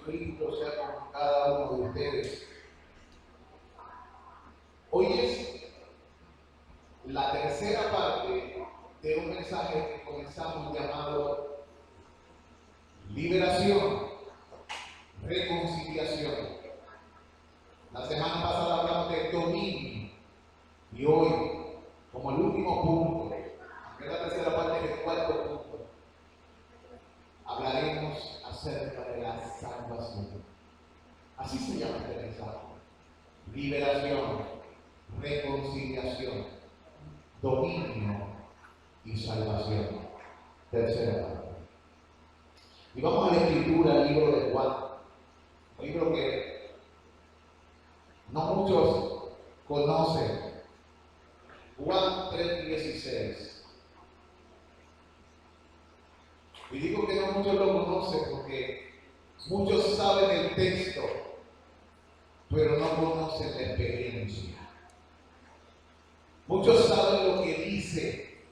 Jesucristo sea con cada uno de ustedes. Hoy es la tercera parte de un mensaje que comenzamos llamado liberación, reconciliación. La semana pasada hablamos de dominio y hoy, como el último punto, que es la tercera parte del cuarto punto, hablaremos acerca de la salvación. Así se llama este mensaje: liberación, reconciliación, dominio y salvación. Tercera parte. Y vamos a la escritura, el libro de Juan, un libro que no muchos conocen. Juan 3:16. Y digo que no muchos lo conocen porque muchos saben el texto, pero no conocen la experiencia. Muchos saben lo que dice,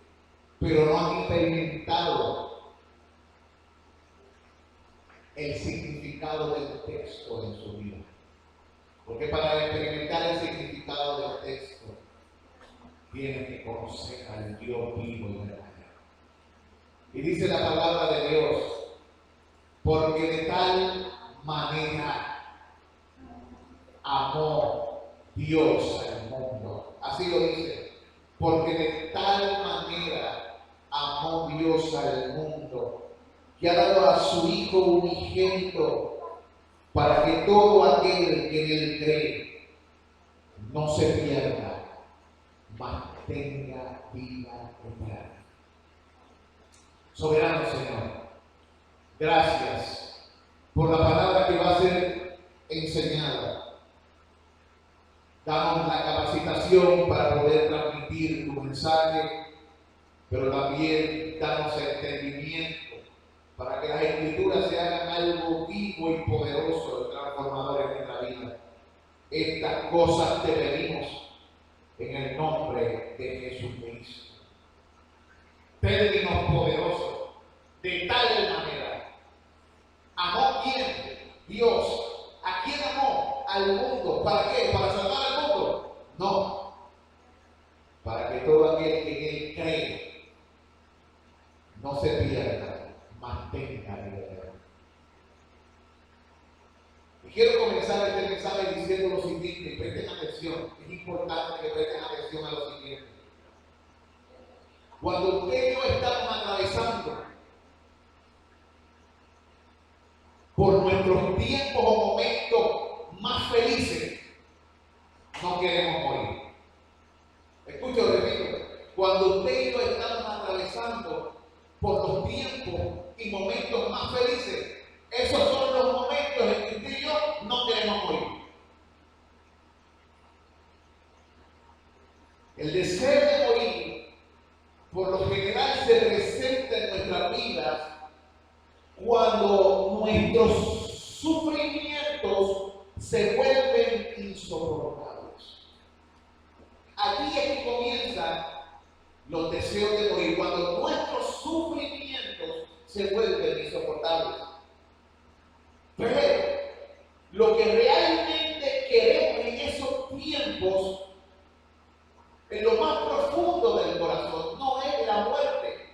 pero no han experimentado el significado del texto en su vida. Porque para experimentar el significado del texto, tienen que conocer al Dios vivo y verdadero. Y dice la palabra de Dios: porque de tal manera amó Dios al mundo. Así lo dice. Porque de tal manera amó Dios al mundo, que ha dado a su Hijo unigénito, para que todo aquel que en él cree no se pierda, mas tenga vida eterna. Soberano Señor, gracias por la palabra que va a ser enseñada. Danos la capacitación para poder transmitir tu mensaje, pero también danos entendimiento para que las escrituras se hagan algo vivo y poderoso y transformador en nuestra vida. Estas cosas te pedimos en el nombre de Jesucristo. Términos poderosos. De tal manera. ¿Amó quién? Dios. ¿A quién amó? Al mundo. ¿Para qué? ¿Para salvar al mundo? No. Para que todo aquel que en él cree no se pierda, mantenga la vida. Y quiero comenzar este mensaje diciendo lo siguiente, y presten atención. Es importante que presten atención a lo siguiente. Cuando usted y yo estamos atravesando por nuestros tiempos o momentos más felices, no queremos morir. Escucho, repito, cuando usted y yo estamos atravesando por los tiempos y momentos más felices, esos son los momentos en que usted y yo no queremos morir. El deseo de morir, por lo general, se presenta en nuestras vidas cuando nuestros sufrimientos se vuelven insoportables. Aquí es que comienzan los deseos de morir, cuando nuestros sufrimientos se vuelven insoportables. Pero lo que realmente queremos en esos tiempos, en lo más profundo del corazón, no es la muerte,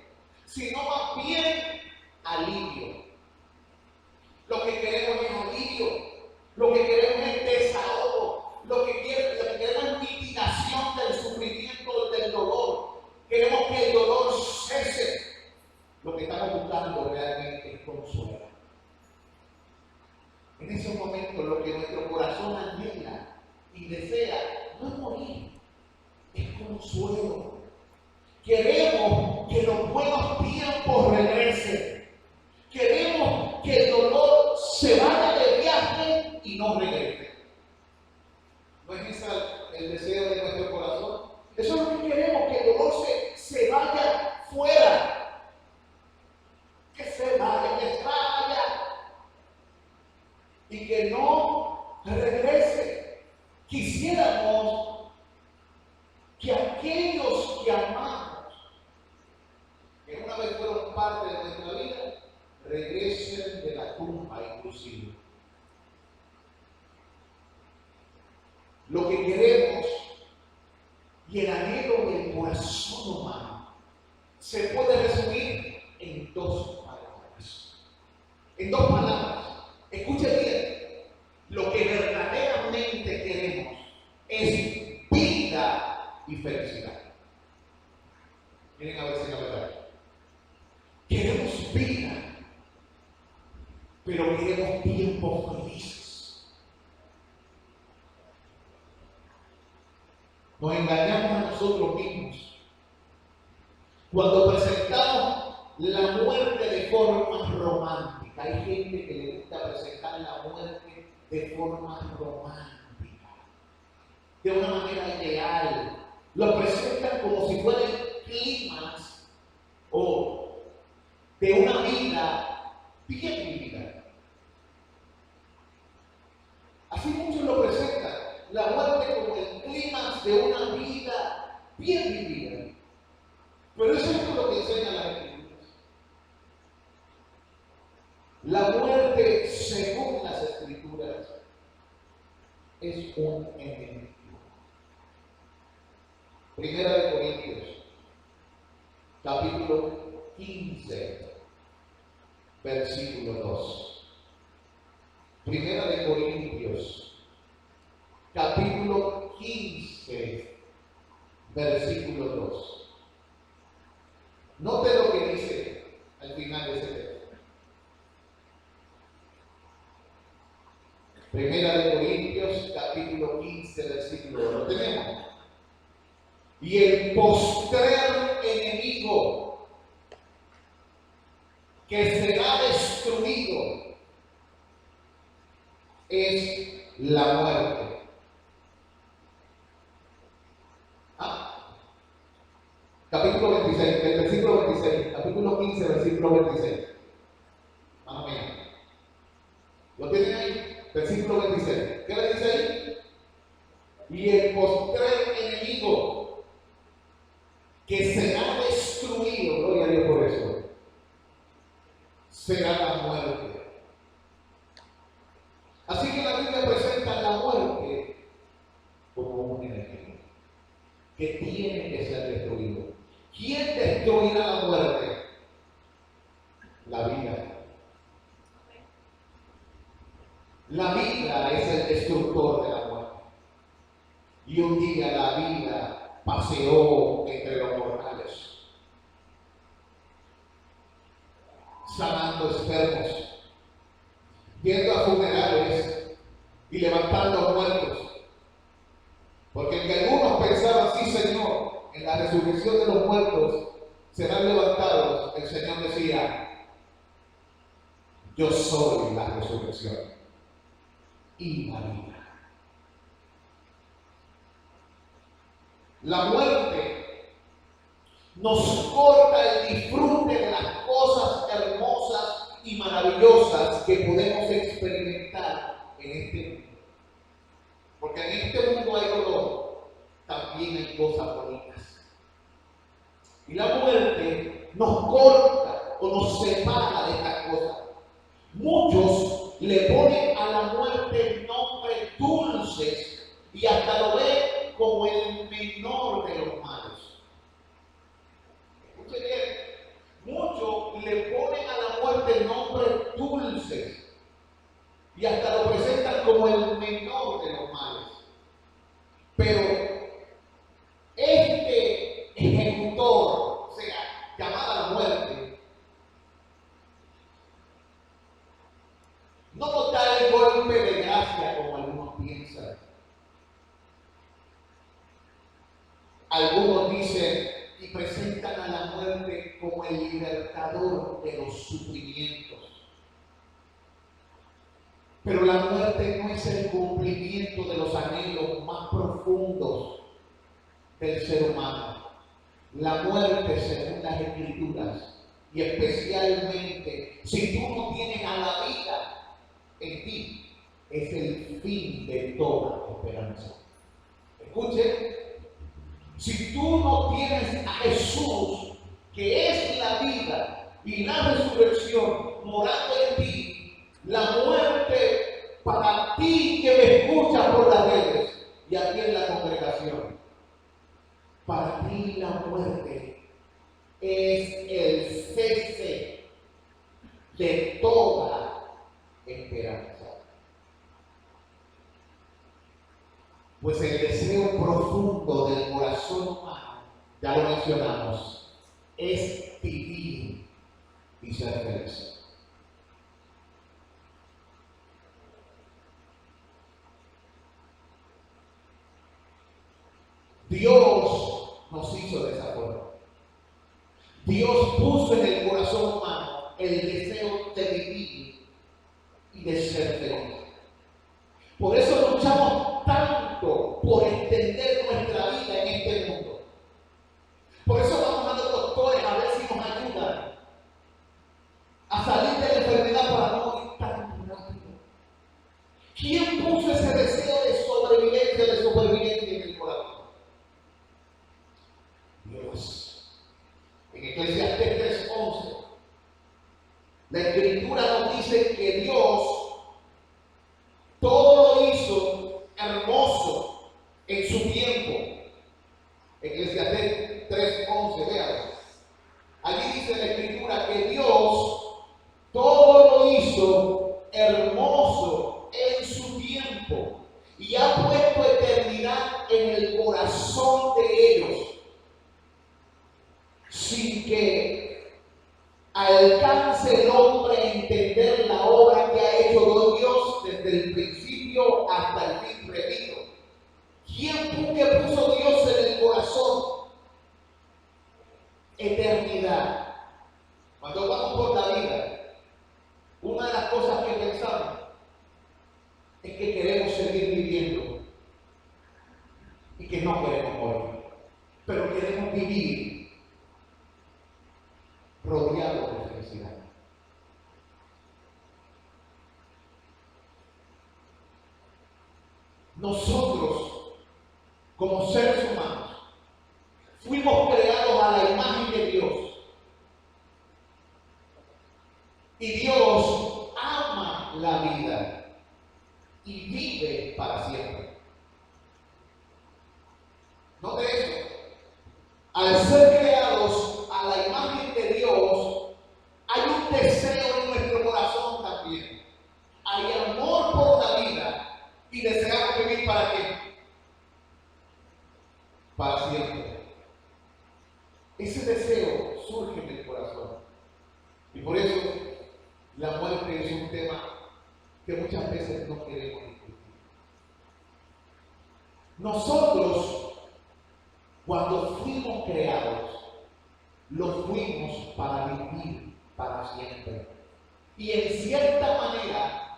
sino más bien alivio. Lo que queremos es alivio, lo que queremos es desahogo, lo que queremos es mitigación del sufrimiento, del dolor. Queremos que el dolor cese. Lo que estamos buscando realmente es consuelo. En esos momentos lo que nuestro corazón anhela y desea no es morir, es consuelo. Queremos que los buenos tiempos regresen. Queremos que el dolor se vaya de viaje y no regrese. ¿No es ese el deseo de nuestro corazón? Eso es lo que queremos, que el dolor se vaya fuera. Que se vaya, que vaya. Y que no regrese. Quisiéramos que aquellos que amamos, que una vez fueron parte de nuestra vida, regresen de la tumba inclusive. lo que queremos y el anhelo del corazón humano se puede resumir en dos palabras. En dos palabras. Escuche bien. Lo que verdaderamente queremos es vida y felicidad. Miren a ver si la verdad. Queremos vida, pero queremos tiempos felices. Nos engañamos a nosotros mismos cuando presentamos la muerte de forma romántica. Hay gente que le gusta presentar la muerte de forma romántica, de una manera ideal. Lo presentan como si fuera el clímax o de una vida bien vivida. Así muchos lo presentan, la muerte como el clímax de una vida bien vivida. Pero eso es lo que enseñan las Escrituras. La muerte, según las Escrituras, es un enemigo. Primera de Corintios, capítulo 15, versículo 2. Primera de Corintios, capítulo 15, versículo 2. Note lo que dice al final de ese texto. Primera de Corintios, capítulo 15, versículo 2. Lo tenemos. Y el postrer enemigo que será destruido es la muerte. Capítulo 26, el versículo 26, capítulo 15, versículo 26. Vamos bien. ¿Lo tienen ahí? Versículo 26. ¿Qué le dice ahí? Y el postrer enemigo que será destruido, gloria a Dios por eso, será la muerte. Así que la Biblia presenta la muerte como un enemigo que tiene que ser destruido. ¿Quién destruirá la muerte? La vida. La vida es el destructor de la muerte. Y un día la vida paseó entre los mortales, sanando enfermos, yendo a funerales y levantando muertos. Porque el que algunos pensaban, sí Señor, en la resurrección de los muertos serán levantados, el Señor decía, yo soy la resurrección y la vida. La muerte nos corta el disfrute de las cosas hermosas y maravillosas que podemos experimentar en este mundo. Porque en este mundo hay dolor, también hay cosas bonitas. Y la muerte nos corta o nos separa de estas cosas. Muchos le ponen a la muerte nombres dulces y hasta lo ven como el menor de los males. Escuchen bien, muchos le ponen a la muerte nombres dulces y hasta lo presentan como el menor de los males. Pero este ejecutor, o sea, llamado a la muerte, no nos da el golpe de gracia como algunos piensan. Algunos dicen y presentan a la muerte como el libertador de los sufrimientos. Pero la muerte no es el cumplimiento de los anhelos más profundos del ser humano. La muerte, según las Escrituras, y especialmente si tú no tienes a la vida en ti, es el fin de toda esperanza. Escuchen, si tú no tienes a Jesús, que es la vida y la resurrección, morando en ti, la muerte para ti que me escuchas por las redes y a aquí en la congregación, para ti la muerte es el cese de toda esperanza. Pues el deseo profundo del corazón humano, ya lo mencionamos, es vivir y ser feliz. Dios nos hizo de esa forma. Dios puso en el corazón humano el deseo de vivir y de ser feliz. Por eso luchamos tanto por entender nuestra vida en este mundo. Por eso vamos a los doctores a ver si nos ayudan a salir de la enfermedad para no morir tan rápido. ¿Quién puso ese deseo de supervivencia en el corazón? Dios. En Eclesiastés 3:11, la Escritura nos dice que Dios todo lo hizo hermoso en su tiempo. Eclesiastés 3:11, véalo. Allí dice la Escritura que Dios todo lo hizo hermoso en su tiempo y ha puesto eternidad en el corazón de ellos, sin que alcance el hombre a entender la obra que ha hecho Dios desde el principio hasta el fin previo. ¿Quién que puso Dios en el corazón? Eternidad. Cuando vamos por la vida, una de las cosas que pensamos es que queremos seguir viviendo y que no queremos morir, pero queremos vivir rodeado de felicidad. Nosotros, como seres humanos, fuimos creados a la imagen de Dios. Y Dios ama la vida y vive para siempre. Note eso. Al ser creados a la imagen de Dios, hay un deseo en nuestro corazón también. Hay amor por la vida y deseamos vivir ¿para qué? Para siempre. Ese deseo surge en el corazón. Y por eso la muerte es un tema que muchas veces no queremos discutir. Nosotros, cuando fuimos creados, lo fuimos para vivir para siempre. Y en cierta manera,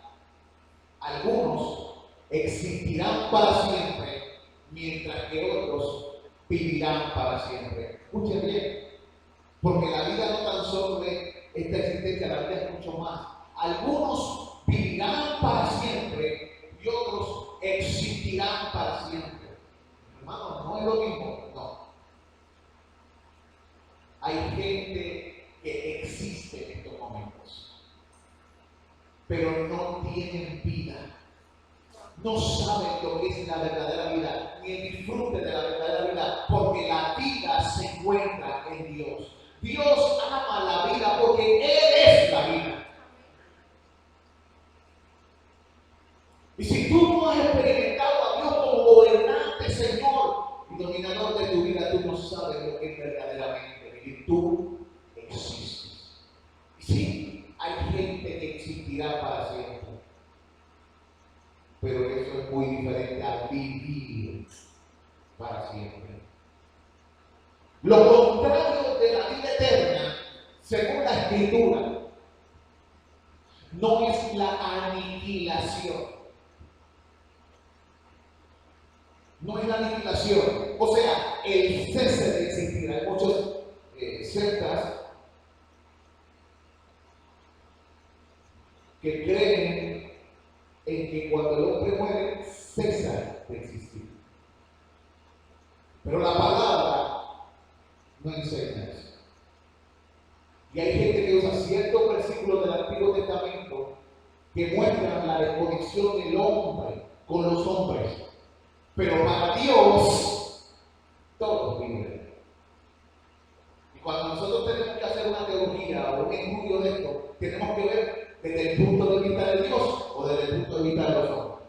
algunos existirán para siempre, mientras que otros vivirán para siempre. Escuchen bien, porque la vida no tan solo es esta existencia, la vida es mucho más. Algunos vivirán para siempre y otros existirán para siempre. Hermanos, no es lo mismo, no. Hay gente que existe en estos momentos, pero no tienen vida. No saben lo que es la verdadera vida, ni el disfrute de la verdadera vida, porque la vida se encuentra en Dios. Dios ama la vida porque Él es la vida. Y si tú no has experimentado a Dios como gobernante, Señor y dominador de tu vida, tú no sabes lo que es verdaderamente vivir. Tú existes. Y sí, hay gente que existirá para siempre, pero eso es muy diferente a vivir para siempre. Lo contrario de la vida eterna, según la Escritura, no es la aniquilación. No es la aniquilación, o sea, el cese de existir. Hay muchas sectas que creen en que cuando el hombre muere, cesa de existir. Pero la palabra no enseña eso. Y hay gente que usa ciertos versículos del Antiguo Testamento que muestran la desconexión del hombre con los hombres. Pero para Dios, todos viven. Y cuando nosotros tenemos que hacer una teología o un estudio de esto, tenemos que ver desde el punto de vista de Dios o desde el punto de vista de los hombres.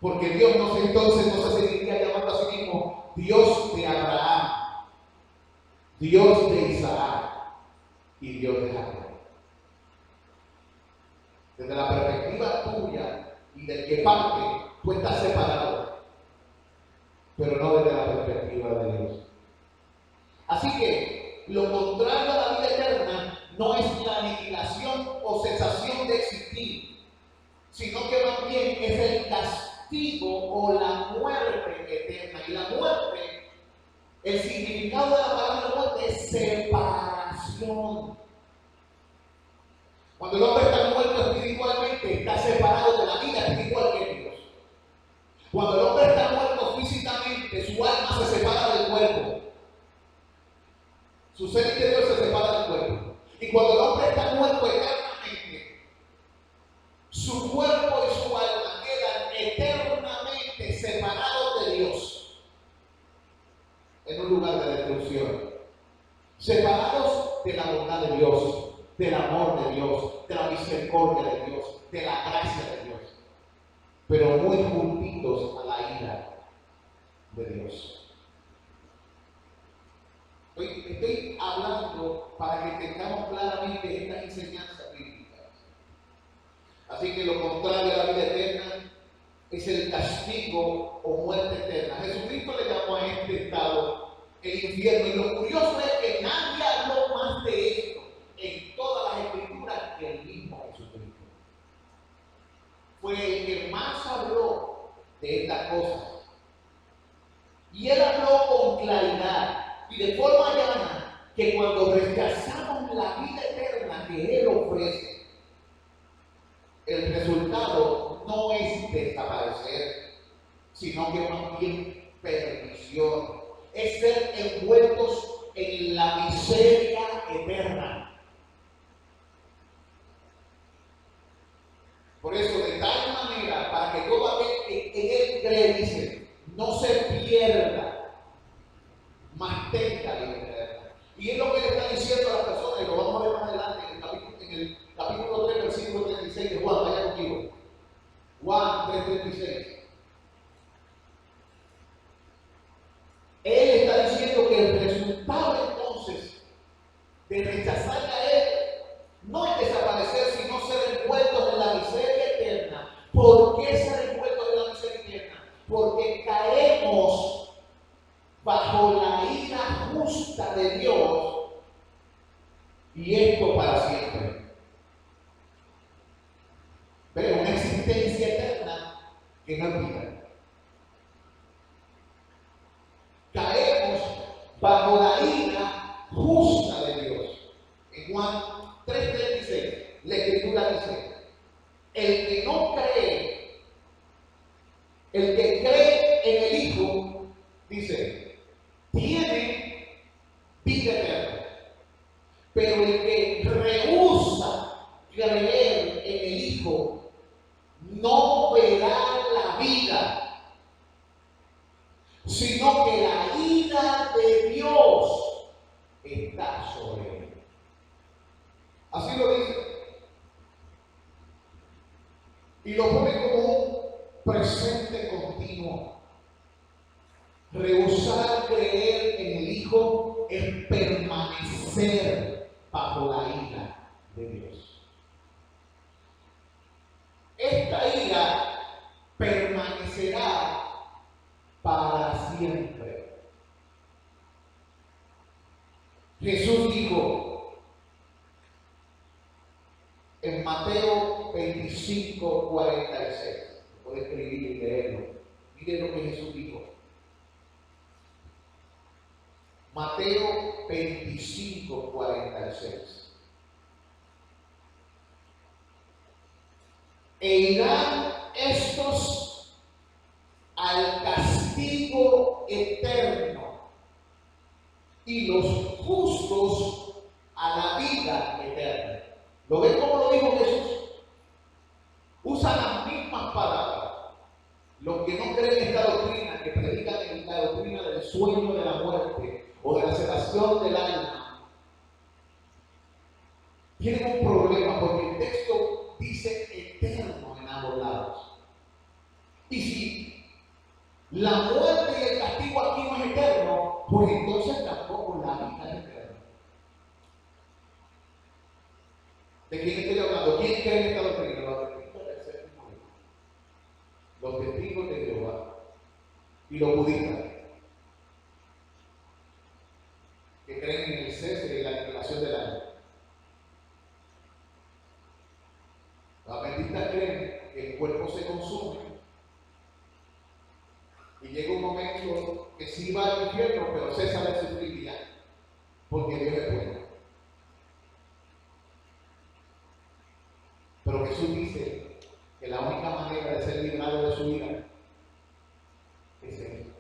Porque Dios entonces no se seguiría llamando a sí mismo Dios de Abraham, Dios de Isaac y Dios de Jacob. Desde la perspectiva tuya y del que parte, tú estás separado, pero no desde la perspectiva de Dios. Así que lo contrario a la vida eterna no es la aniquilación o cesación de existir, sino que más bien es el castigo o la muerte eterna. Y la muerte, el significado de la palabra muerte es separación. Cuando el hombre está muerto espiritualmente, está separado de la vida espiritual que es Dios. Cuando el hombre está muerto físicamente, su alma se separa del cuerpo. Su ser interior se separa del cuerpo. Y cuando el hombre está muerto eternamente, su cuerpo y su alma quedan eternamente separados de Dios. En un lugar de destrucción. Separados de la bondad de Dios, del amor de Dios, de la misericordia de Dios, de la gracia de Dios. Pero muy juntitos a la ira de Dios. Estoy hablando para que tengamos claramente esta enseñanza bíblica. Así que lo contrario a la vida eterna es el castigo o muerte eterna. Jesucristo le llamó a este estado el infierno. Y lo curioso es que nadie habló más de esto en todas las escrituras que el mismo Jesucristo. Fue el que más habló de estas cosas. Y él habló con claridad y de forma llana que cuando rechazamos la vida eterna que él ofrece, el resultado no es desaparecer, sino que más bien perdición. Es ser envueltos en la miseria eterna. Por eso, de tal manera, para que todo aquel que en él cree, dice, no se pierda, mas tenga vida eterna. Y es lo que le está diciendo a las personas, y lo vamos a ver más adelante en el capítulo 3, versículo 36 de Juan. Vaya conmigo. Juan 3:36. Él está diciendo que el resultado entonces de rechazarle a él no es desaparecer, sino ser envueltos en la miseria eterna. ¿Por qué ser envueltos en la miseria eterna? Porque caemos bajo la ira justa de Dios, y esto para siempre. Pero una existencia eterna que no olvida. Caemos bajo la ira justa de Dios. En Juan 3:36, la Escritura dice: el que no cree, el que cree en el Hijo, dice, tiene vida eterna. Pero el que rehúsa creer en el Hijo no verá la vida, sino que la ira de Dios está sobre él. Así lo dice. Y lo pone como un presente continuo. Rehusar creer en el Hijo es permanecer bajo la ira de Dios. Esta ira permanecerá para siempre. Jesús dijo en Mateo 25:46, puede escribir y leerlo. Miren lo que Jesús dijo. Mateo 25:46. E irán estos al castigo eterno y los justos a la vida eterna. ¿Lo ven cómo lo dijo Jesús? Usa las mismas palabras. no creen en esta doctrina, que predican en la doctrina del sueño de la muerte o de la separación del alma, tienen un problema porque el texto dice eterno en ambos lados. Y si la muerte y el castigo aquí no es eterno, pues entonces tampoco la vida es eterna. ¿De quién estoy hablando? ¿Quién cree en esta doctrina? Los testigos del séptimo día, los testigos de Jehová y los budistas, que creen en el cese y la liberación del alma. Los adventistas creen que el cuerpo se consume y llega un momento que sí va al infierno, pero cesa de sufrir ya, porque Dios es bueno. Pero Jesús dice que la única manera de ser librado de su ira es esto.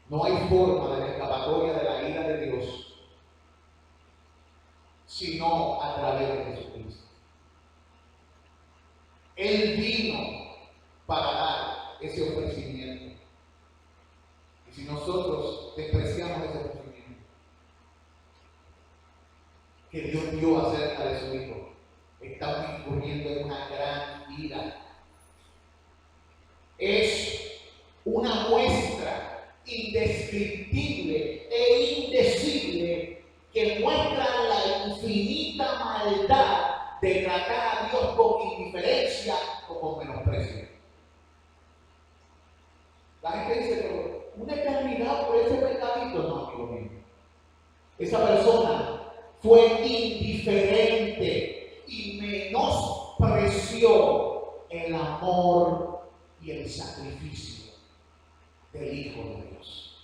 No hay forma de escapatoria de la ira de Dios sino a través de Jesucristo. Él vino para dar ese ofrecimiento. Y si nosotros despreciamos ese ofrecimiento que Dios dio acerca de su Hijo, estamos incurriendo en una gran ira. Es una muestra indescriptible e indecible que muestra la infinita maldad de tratar a Dios con indiferencia o con menosprecio. La gente dice, pero una eternidad por ese pecadito, no, amigo mío. Esa persona fue indiferente y menospreció el amor y el sacrificio del Hijo de Dios.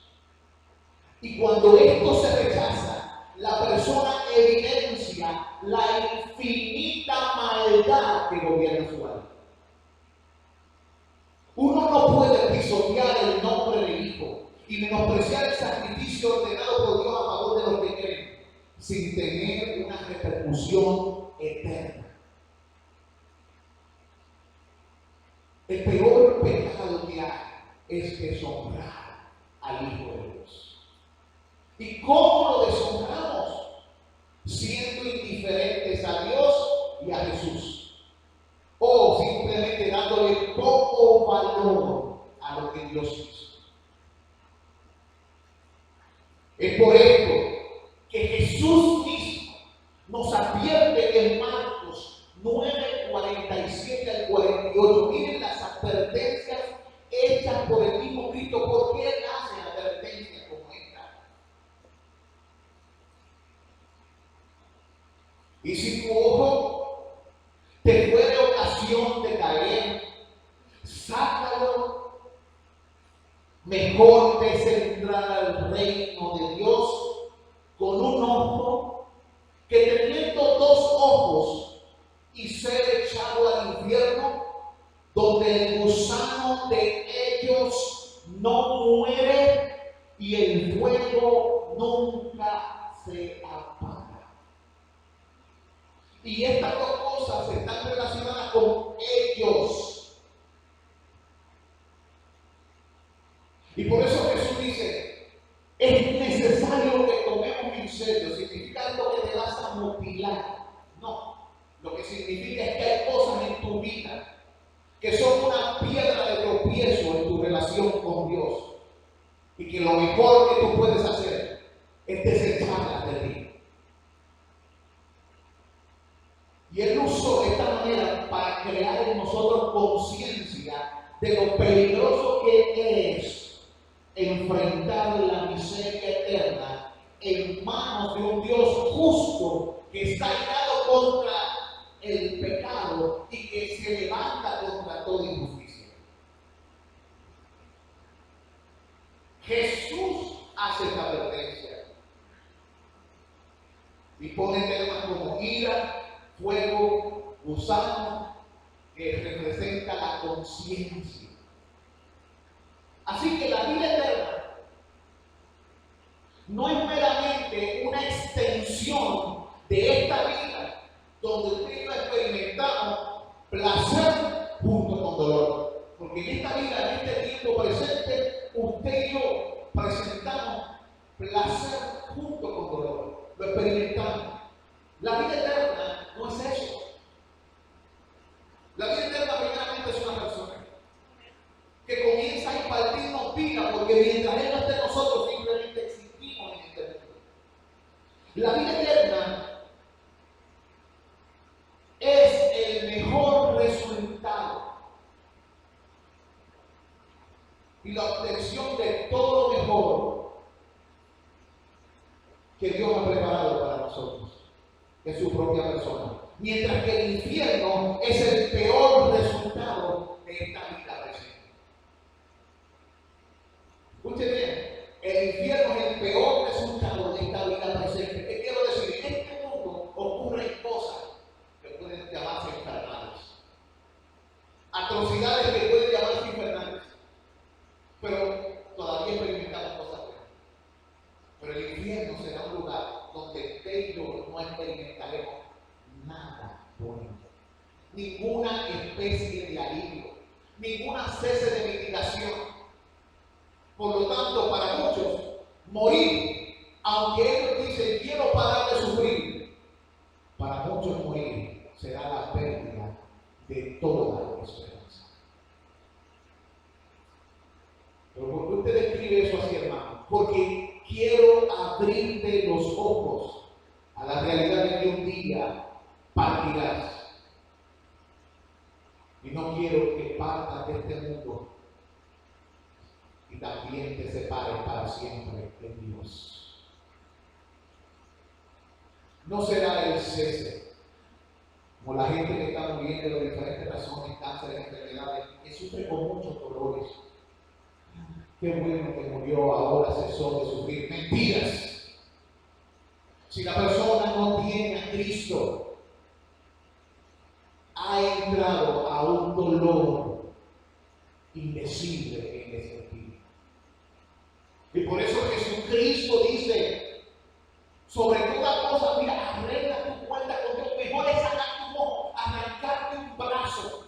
Y cuando esto se rechaza, la persona evidencia la infinita maldad que gobierna su alma. Uno no puede pisotear el nombre del Hijo y menospreciar el sacrificio ordenado por Dios a favor de los que creen, sin tener una repercusión eterna. El peor pecado que hay es deshonrar al Hijo de Dios. ¿Y cómo lo deshonramos? Siendo indiferentes a Dios y a Jesús. O simplemente dándole poco valor a lo que Dios hizo. Es por esto que Jesús mismo nos advierte en Marcos 9, 47 al 48. Miren las advertencias hechas por el mismo Cristo. ¿Por qué Él hace advertencias como esta? Y si tu ojo te fuere ocasión de caer, sácalo. Mejor te es entrar al reino de Dios con un ojo que teniendo dos ojos y ser echado al infierno, donde el gusano de ellos no muere y el fuego nunca se apaga. Y estas dos cosas están relacionadas con ellos. Y por eso Jesús dice, es necesario que tomemos en serio. ¿Significa esto que te vas a mutilar? No. Lo que significa es que hay cosas en tu vida que son una piedra de tropiezo en tu relación con Dios. Y que lo mejor que tú puedes hacer es desecharlas de ti. Y Él usó de esta manera para crear en nosotros conciencia de lo peligroso que es enfrentar la miseria eterna en manos de un Dios justo que está irado contra el pecado y que se levanta contra toda injusticia. Jesús hace esta advertencia y pone temas como ira, fuego, gusano, que representa la conciencia. Así que la vida eterna no es meramente una extensión de esta vida donde usted experimentamos placer junto con dolor. Porque en esta vida, en este tiempo presente, usted y yo presentamos placer junto con dolor. Lo experimentamos. La vida eterna no es eso. La vida eterna primeramente es una persona que comienza a impartirnos vida, porque mientras Él no esté en nosotros, simplemente existimos en este mundo. La vida eterna es el mejor resultado y la obtención de todo lo mejor que Dios ha preparado para nosotros, de su propia persona. Mientras que el infierno es el peor resultado de esta vida presente. Escuche bien, el infierno es el peor resultado de esta vida presente. ¿Qué quiero decir? En este mundo ocurren cosas que pueden llamarse infernales, atrocidades que pueden llamarse infernales, pero todavía experimentamos cosas buenas. Pero el infierno será un lugar donde usted y yo no experimentaremos nada bueno, ninguna especie de alivio, ninguna cese de mitigación. Por lo tanto, para muchos, morir, aunque ellos dicen quiero parar de sufrir, para muchos morir será la pérdida de toda la esperanza. Pero ¿por qué usted describe eso así, hermano? Porque quiero abrirte los ojos a la realidad de que un día partirás. Y no quiero que partas de este mundo y también te separes para siempre de Dios. No será el cese, como la gente que está muriendo de diferentes razones, cánceres, enfermedades, que sufre con muchos dolores. Qué bueno que murió, ahora cesó de sufrir. Mentiras. Si la persona no tiene a Cristo, ha entrado a un dolor indecible en ese espíritu. Y por eso Jesucristo dice, sobre toda cosa, mira, arregla tu cuenta con Dios. Mejor es sacar tu ojo, arrancarte un brazo,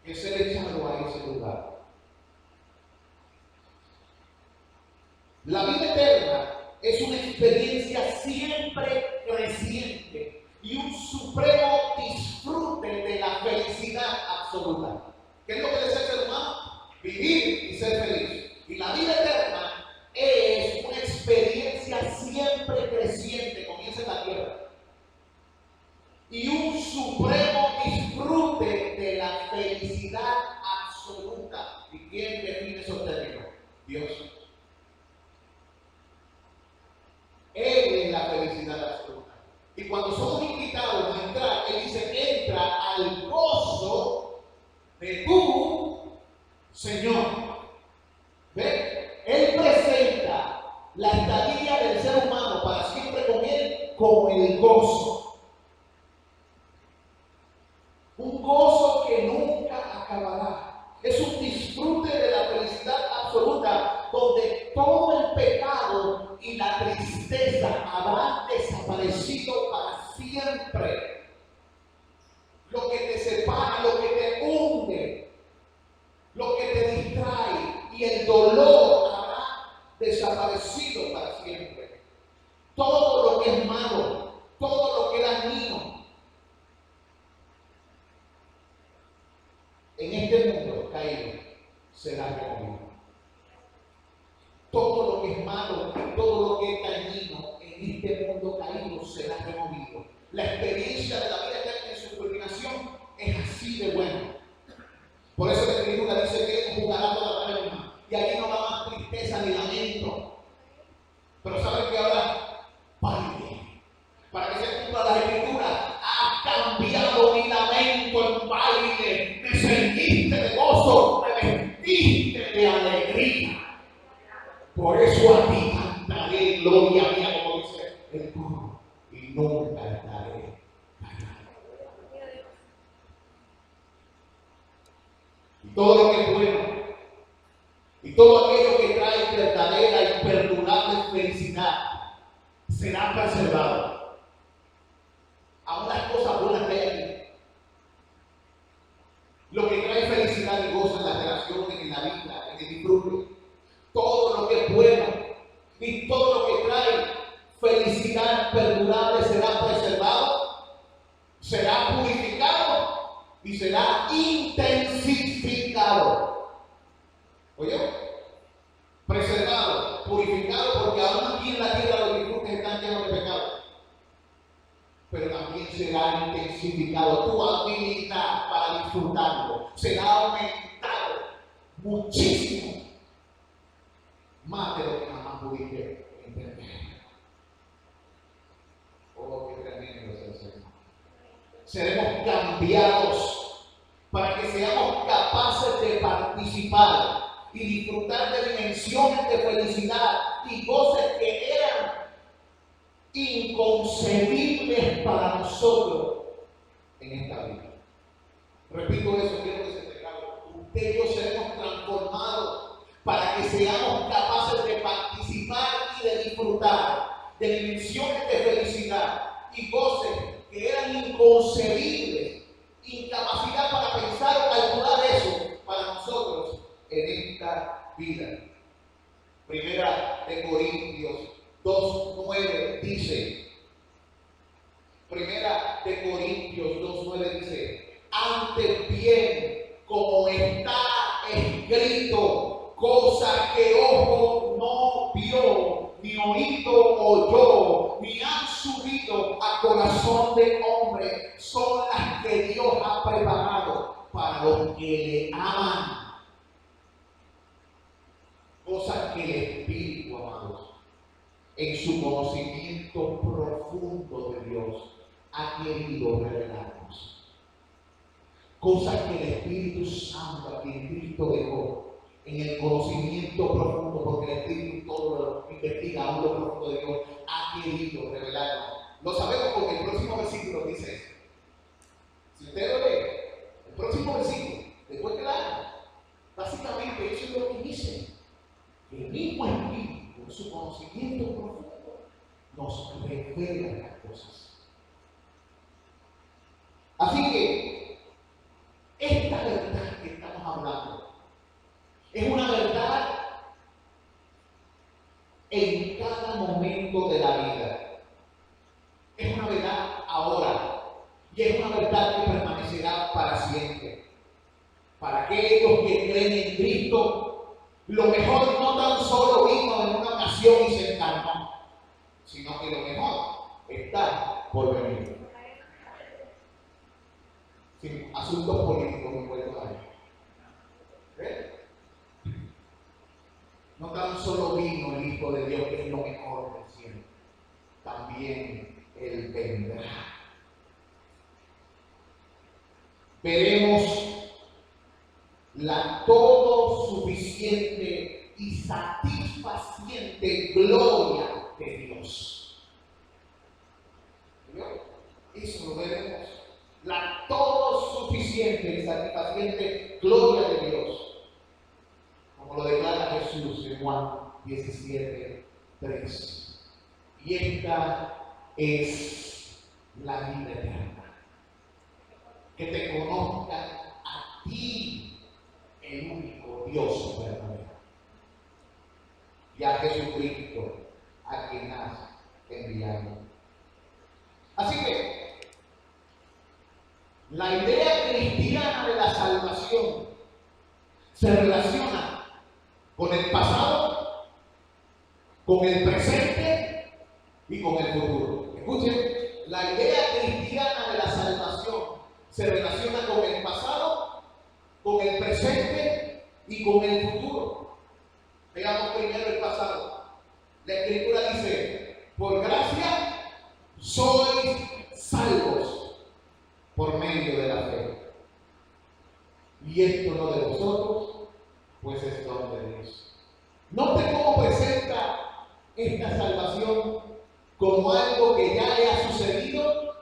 que ser echado a ese lugar. La vida eterna es una experiencia siempre creciente y un supremo disfrute de la felicidad absoluta. ¿Qué es lo que desea el ser humano? Vivir y ser feliz. Y la vida eterna es una experiencia siempre creciente, comienza en la tierra, y un supremo disfrute de la felicidad absoluta. ¿Y quién define esos términos? Dios. Él es la felicidad absoluta. Y cuando somos invitados a entrar, Él dice, entra al gozo de tu Señor. ¿Ven? Él presenta la estadía del ser humano para siempre con Él como el gozo. Un gozo que nunca acabará. Es un disfrute de la felicidad absoluta, donde todo el pecado y la tristeza habrán desaparecido para siempre. Lo que te separa, lo que te hunde, lo que te distrae y el dolor habrá desaparecido para siempre. Todo lo que es malo, todo lo que es dañino en este mundo caído será removido. Todo lo que es malo, todo lo que es dañino en este mundo caído será removido. La experiencia de la vida eterna en su culminación es así de buena. Por eso la Escritura dice que Él jugará toda la alma y allí no va más tristeza ni lamento. Pero ¿saben que ahora? Baile. Para que se cumpla la Escritura, ha cambiado mi lamento en baile. Me ceñiste de gozo, me vestiste de alegría. Por eso a ti cantaré gloria mía, como dice el coro, y nunca estaré callado. Y todo lo que es bueno, y todo aquello que trae verdadera y perdurable felicidad, será preservado. Aún las cosas buenas que hay aquí, lo que trae felicidad y y será intensificado. ¿Oye? Preservado, purificado, porque aún aquí en la tierra los disfrutes están llenos de pecado. Pero también será intensificado. Tu habilidad para disfrutarlo será aumentado muchísimo, más de lo que jamás pudiste entender. Oh, qué tremendo es el Señor. Seremos cambiados para que seamos capaces de participar y disfrutar de dimensiones de felicidad y goces que eran inconcebibles para nosotros en esta vida. Repito eso, quiero que se te clave. Usted y yo seremos transformados para que seamos capaces de participar y de disfrutar de dimensiones de felicidad y goces que eran inconcebibles, incapacidad para pensar o calcular eso para nosotros en esta vida. Primera de Corintios 2:9 dice, Primera de Corintios 2:9 dice, antes bien, como está escrito, cosa que ojo no vio, ni oído oyó, ni han subido a corazón de hombre, son las que Dios ha preparado para los que le aman. Cosas que el Espíritu, amados, en su conocimiento profundo de Dios, ha querido revelarnos. Cosas que el Espíritu Santo aquí en Cristo dejó en el conocimiento profundo, porque el Espíritu todo lo investiga, aún lo profundo de Dios, ha querido revelarnos. Lo sabemos porque el próximo versículo dice eso. Si usted lo lee, el próximo versículo, después que la básicamente eso es lo que dice. El mismo Espíritu, con su conocimiento profundo, nos revela las cosas. Así que, esta verdad que estamos hablando es una verdad en cada momento de la vida. Es una verdad ahora y es una verdad que permanecerá para siempre. Para aquellos que creen en Cristo, lo mejor no tan solo vino en una ocasión y se encarnó, sino que lo mejor está por venir. Sin asuntos políticos envueltos ahí. No tan solo vino el Hijo de Dios, que es lo mejor del cielo, también Él vendrá. Veremos la todo suficiente y satisfaciente gloria de Dios. ¿Vio? Eso lo veremos. La todo suficiente y satisfaciente gloria de Dios. Como lo declara Jesús en Juan 17:3. Y esta es la vida eterna. Que te conozcan a ti, el único Dios verdadero, y a Jesucristo, a quien has enviado. Así que la idea cristiana de la salvación se relaciona con el pasado, con el presente y con el futuro. Escuchen, la idea cristiana de la salvación se relaciona con el pasado, con el presente y con el futuro. Veamos primero el pasado. La Escritura dice, por gracia sois salvos por medio de la fe. Y esto no de vosotros, pues es don de Dios. Note cómo presenta esta salvación como algo que ya le ha sucedido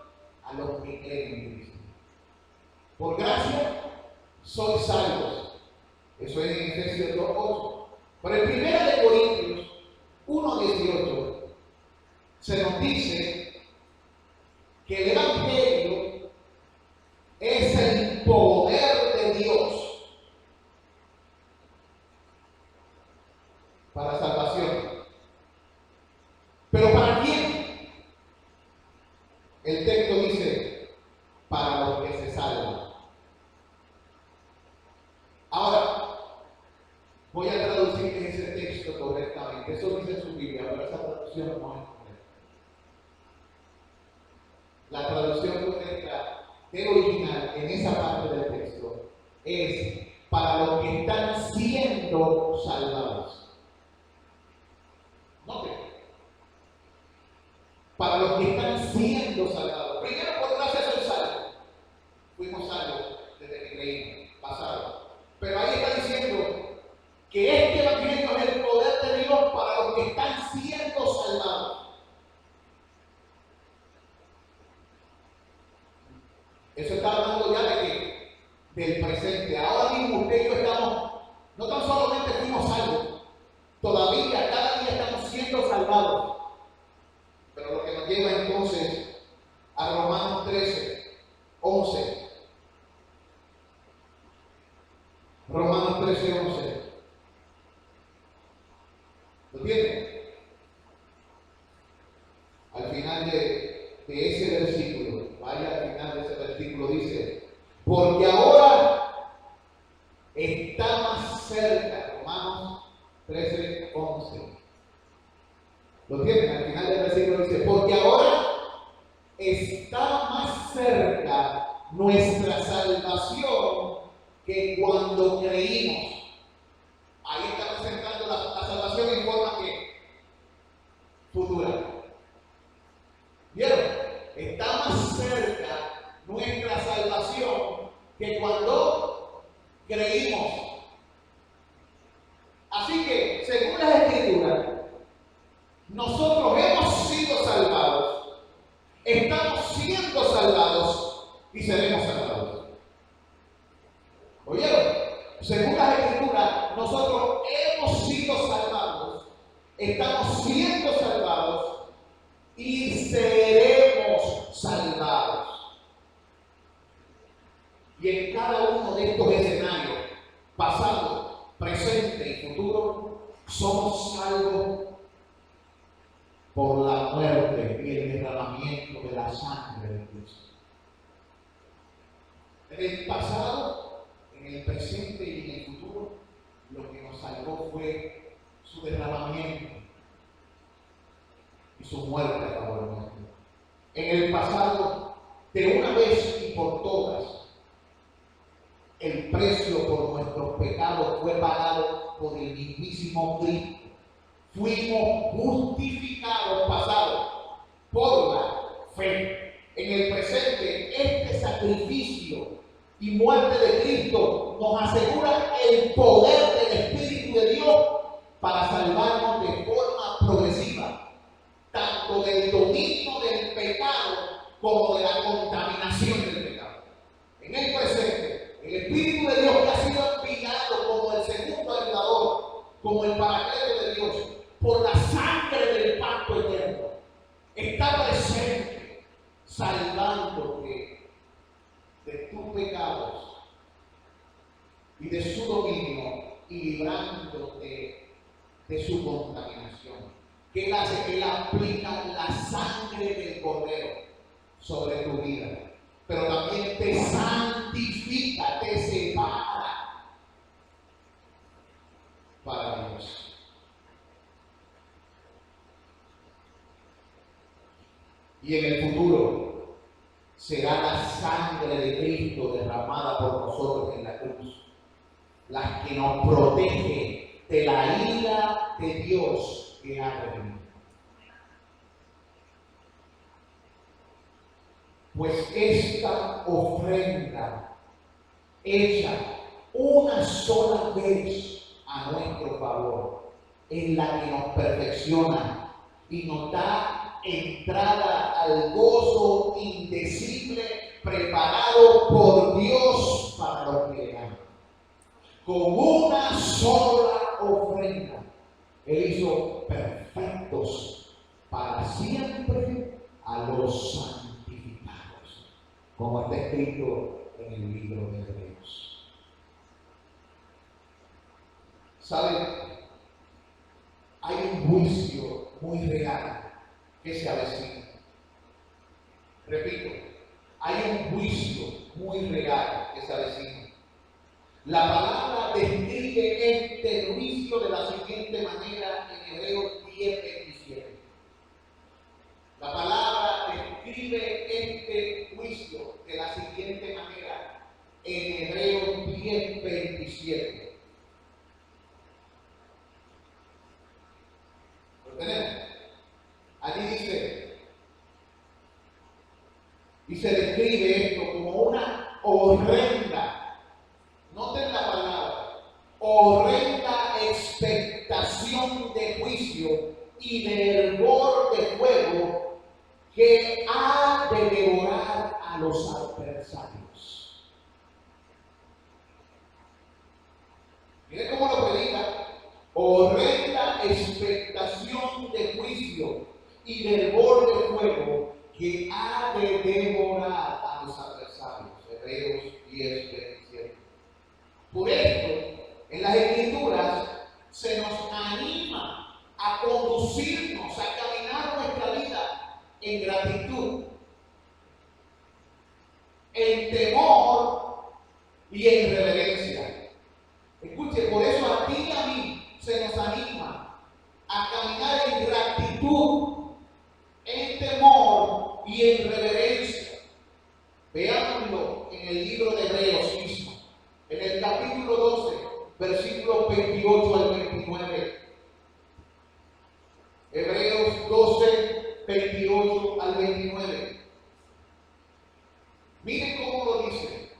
a los que creen en Cristo. Por gracia sois salvos. Eso es en Efesios 2:8. Pero en 1 de Corintios 1:18 se nos dice que el Evangelio es el poder de Dios para salvación. ¿Pero para quién? El texto dice, para los que se salvan. La traducción correcta del original en esa parte del texto es para los que están siendo salvados. Note, para los que están siendo salvados. Primero, por gracia soy salvo. Fuimos salvos desde que creímos, pasado. Pero ahí está diciendo que este evangelio es el poder de Dios para los que están siendo salvados. Eso está hablando ya del presente. Ahora mismo usted y yo estamos, no tan solamente fuimos salvos, todavía cada día estamos siendo salvados. Pero lo que nos lleva entonces a Romanos 13, 11. Romanos 13, 11. ¿Lo tiene? Al final de ese versículo, vaya al final de ese versículo, dice, porque ahora está más cerca, Romanos 13, 11. ¿Lo tienen? Al final del versículo dice, porque ahora está más cerca nuestra salvación que cuando creímos. Ahí está presentando la salvación en forma que futura. ¿Vieron? Está más cerca nuestra salvación que cuando creímos. Así que, según las Escrituras, nosotros hemos sido salvados, estamos siendo salvados y seremos salvados. ¿Oyeron? Según las Escrituras, nosotros hemos sido salvados, estamos siendo salvados y seremos salvados. Y en cada uno de estos escenarios, pasado, presente y futuro, somos salvos por la muerte y el derramamiento de la sangre de Cristo. En el pasado, en el presente y en el futuro, lo que nos salvó fue su derramamiento y su muerte a favor nuestro. En el pasado, de una vez y por todas, el precio por nuestros pecados fue pagado por el mismísimo Cristo. Fuimos justificados, pasado, por la fe. En el presente, este sacrificio y muerte de Cristo nos asegura el poder del Espíritu de Dios para salvarnos de forma progresiva, tanto del dominio del pecado como de la contaminación del pecado. En el presente, el Espíritu de Dios que ha sido enviado como el segundo ayudador, como el paracleto de Dios, por la sangre del pacto eterno, está presente, salvándote de tus pecados y de su dominio y librándote de su contaminación. ¿Qué hace? Él aplica la sangre del Cordero sobre tu vida, pero también te santifica, te separa para Dios. Y en el futuro será la sangre de Cristo derramada por nosotros en la cruz, la que nos protege de la ira de Dios que ha venido. Pues esta ofrenda hecha una sola vez a nuestro favor, en la que nos perfecciona y nos da entrada al gozo indecible preparado por Dios para los que le aman. Con una sola ofrenda, Él hizo perfectos para siempre a los santificados, como está escrito en el libro de Hebreos. ¿Saben? Hay un juicio muy real que se avecina. Repito, hay un juicio muy real que se avecina. La palabra describe este juicio de la siguiente manera en Hebreos 10:27. La palabra describe este juicio de la siguiente manera en Hebreos 10:27. ¿Lo tenemos? Allí dice, y se describe esto como una horrenda, noten la palabra, horrenda expectación de juicio y de hervor de fuego que ha de devorar a los adversarios. Miren cómo lo predica. Horrenda expectación de juicio y de hervor de fuego que ha de devorar a los adversarios. Hebreos 10:27. Por esto, en las Escrituras se nos anima a conducirnos, a caminar nuestra vida en gratitud, en temor y en reverencia. Escuche, por eso a ti y a mí se nos anima a caminar en gratitud, en temor y en reverencia. Veámoslo en el libro de Hebreos mismo, en el capítulo 12, versículos 28 al 29. Hebreos 12, 28 al 29. Miren cómo lo dice.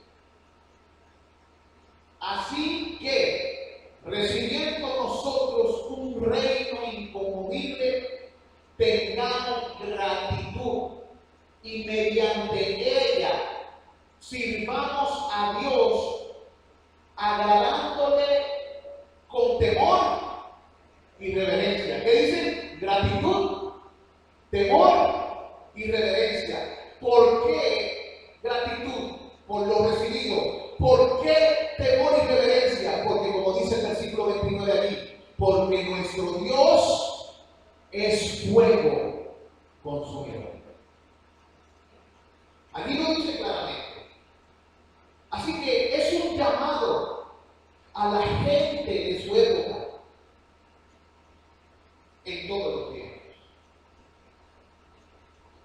Así que, recibiendo nosotros un reino inconmovible, tengamos gratitud y mediante ella sirvamos a Dios, agradándole con temor y reverencia. ¿Qué dice? Gratitud, temor y reverencia. ¿Por qué gratitud? Por lo recibido. ¿Por qué temor y reverencia? Porque como dice el versículo 29 allí, porque nuestro Dios es fuego consumidor. Aquí lo dice claramente. Así que es un llamado a la gente de su época en todos los tiempos.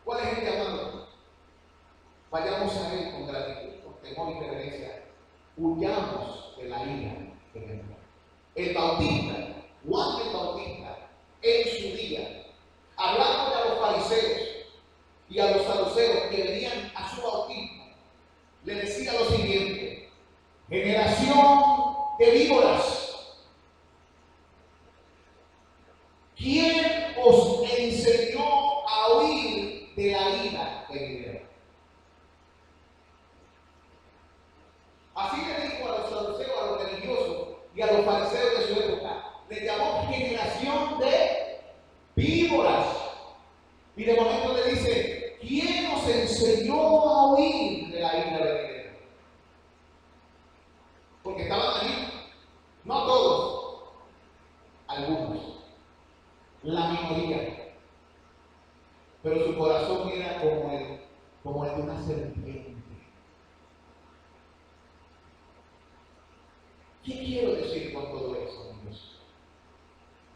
¿Cuál es el llamado? Vayamos a Él con gratitud, con temor y reverencia. Huyamos de la ira que vendrá. El Bautista, Juan el Bautista, en su día, hablando a los fariseos y a los saduceos que venían a su bautismo, le decía lo siguiente: generación de víboras, ¿quién os enseñó a huir de la ira venidera? Así le dijo a los saduceos, a los religiosos y a los fariseos de su época. Le llamó generación de víboras. Y de momento le dice: ¿quién nos enseñó a huir de la ira venidera? Porque estaban allí, no todos, algunos, la minoría. Pero su corazón era como el de una serpiente. ¿Qué quiero decir con todo eso, amigos?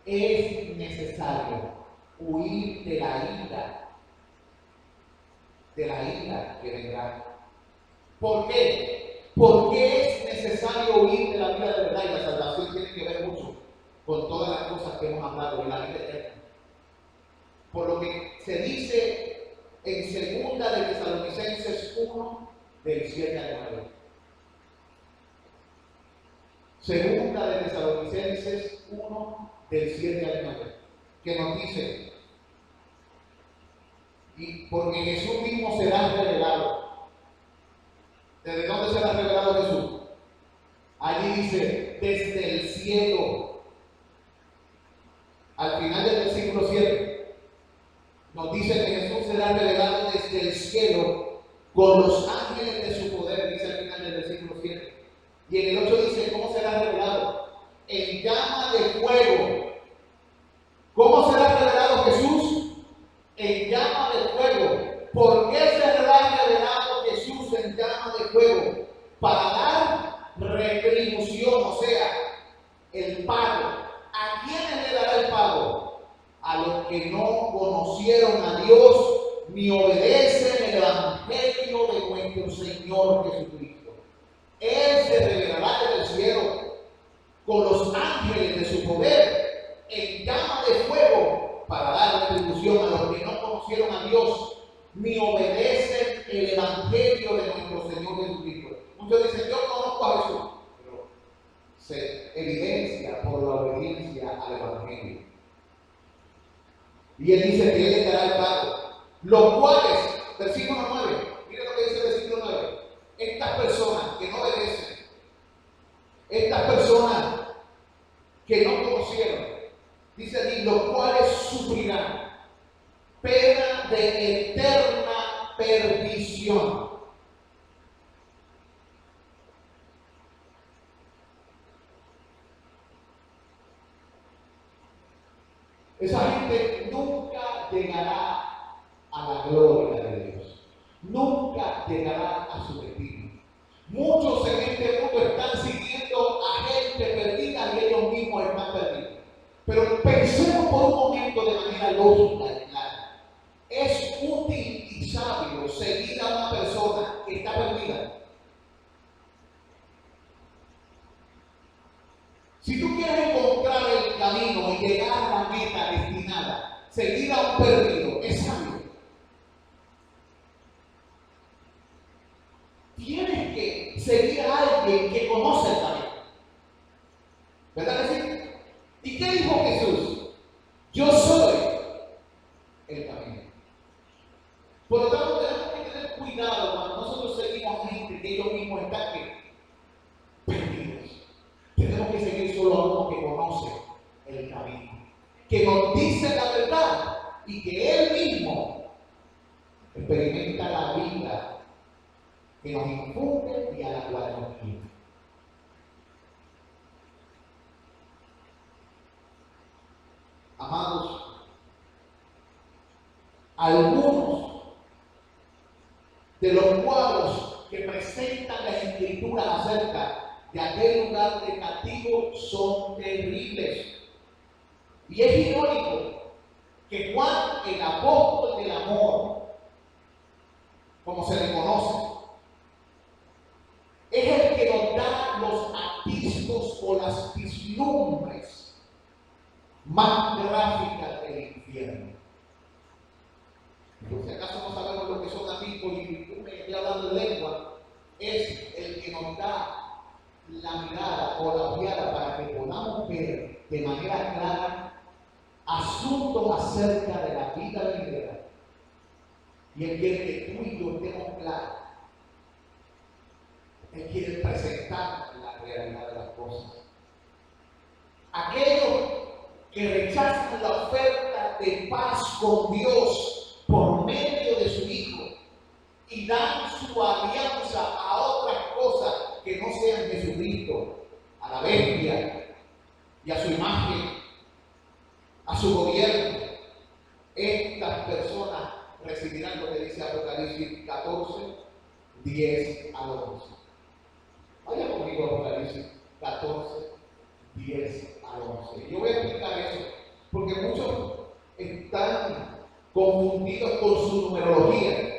Es necesario huir de la ira que vendrá. ¿Por qué? Porque es necesario huir de la vida de verdad, y la salvación tiene que ver mucho con todas las cosas que hemos hablado de la vida eterna. Por lo que se dice en 2 de Tesalonicenses 1, del 7 al 9. 2 de Tesalonicenses 1, del 7 al 9, que nos dice: y porque Jesús mismo será revelado. ¿Desde dónde será revelado Jesús? Allí dice: desde el cielo. Al final del versículo 7 nos dice que Jesús será revelado desde el cielo con los ángeles de su poder, dice al final del versículo 7. Y en el 8 dice: ¿cómo será revelado? En llama de fuego. ¿Cómo será revelado Jesús? En llama de fuego. ¿Por qué será revelado Jesús en llama de fuego? Para dar retribución, o sea, el pago. ¿A quiénes le dará el pago? A los que no conocieron a Dios, ni obedecen el evangelio nuestro Señor Jesucristo. Él se revelará en el cielo con los ángeles de su poder en llama de fuego para dar retribución a los que no conocieron a Dios ni obedecen el evangelio de nuestro Señor Jesucristo. Muchos dicen, yo conozco a Jesús, pero se evidencia por la obediencia al evangelio. Y él dice que él les dará el pago, los cuales, versículo 9, mire lo que dice el versículo 9, estas personas que no obedecen, estas personas que no conocieron, dice allí, los cuales sufrirán pena de eterna perdición. Esa gente nunca llegará a la gloria de Dios. Nunca llegará a su destino. Muchos en este mundo están siguiendo a gente perdida y ellos mismos están perdidos. Pero pensemos por un momento de manera lógica y clara. ¿Es útil y sabio seguir a una persona que está perdida? Si tú quieres encontrar el camino y llegar a la meta destinada, seguir a un perdido, es sabio. Tienes que seguir a alguien que conoce el camino. ¿Verdad que sí? ¿Y qué dijo Jesús? Yo soy el camino. Por lo tanto, tenemos que tener cuidado cuando nosotros seguimos a gente que ellos mismos están perdidos. Tenemos que seguir solo a uno que conoce el camino, que nos dice la verdad y que él mismo experimenta la vida que nos infunde y a la cual nos guía. Amados, algunos de los cuadros que presentan la Escritura acerca de aquel lugar de castigo son terribles. Y es irónico que Juan, el apóstol del amor, como se le conoce, es el que nos da los atisbos o las vislumbres más gráficas del infierno. Por si acaso no sabemos lo que son atisbos y vislumbres, estoy hablando de lengua, es el que nos da la mirada o la ojeada para que podamos ver de manera clara asuntos acerca de la vida venidera. Y Él quiere que tú y yo estemos claros. Él quiere presentar la realidad de las cosas. Aquellos que rechazan la oferta de paz con Dios por medio de su Hijo y dan su alianza a otras cosas que no sean Jesucristo, a la bestia y a su imagen, a su gobierno, estas personas recibirán lo que dice Apocalipsis 14, 10 al 11. Vaya conmigo a Apocalipsis 14, 10 al 11. Yo voy a explicar eso, porque muchos están confundidos con su numerología.